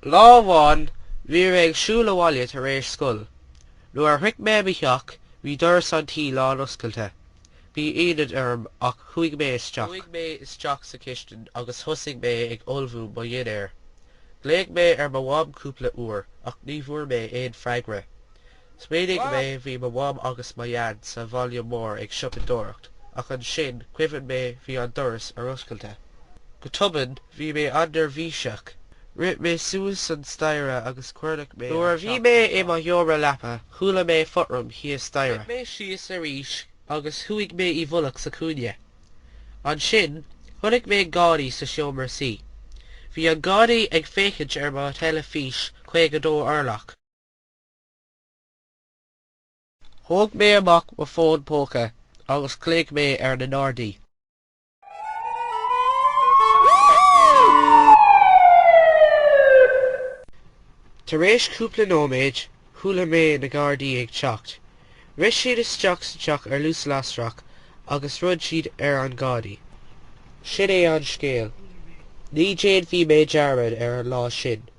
Lá bháin, bhí mé ag siúl abhaile tar éis scoil. Nuair a thuic mé bithach, bhí doras an tí lá oscailte. Bhí iad orm ach chuaigh mé isteach. Chuaigh mé isteach sa chistin agus thosaigh mé ag olbhú ba dhéad air. Gléigh mé ar mo bham cúpla uair ach ní bhuair mé éon freagra. Smaoinigh mé bhí mo bham agus mo dhean sa bhaile mór ag siopadóireacht ach an sin cuimhin mé bhí an doras ar oscailte. Go tumann bhí mé andar bhíseach. Rit mé suas an staire agus cuirnach mé. Nuair a bhí mé i mo heora leapa, thula mé fotram hí staire. Rit mé síos a rís agus thuaigh mé i bhulach sa cúine. An sin, thunig mé gádaí sa seomar sí. Bhí an gádaí ag féchid ar mo telefís chuig go dó arlach. Thóg mé amach mo fón póca agus cléigh mé ar na nádaí. Tar éis cúpla nóméid, thula mé na Gardaí ag teacht. Ris siad isteach sa teach ar lús lasrach agus rud siad ar an Gardaí. Sin é an scéal. Ní déan bhí mé dearmad ar an lá sin.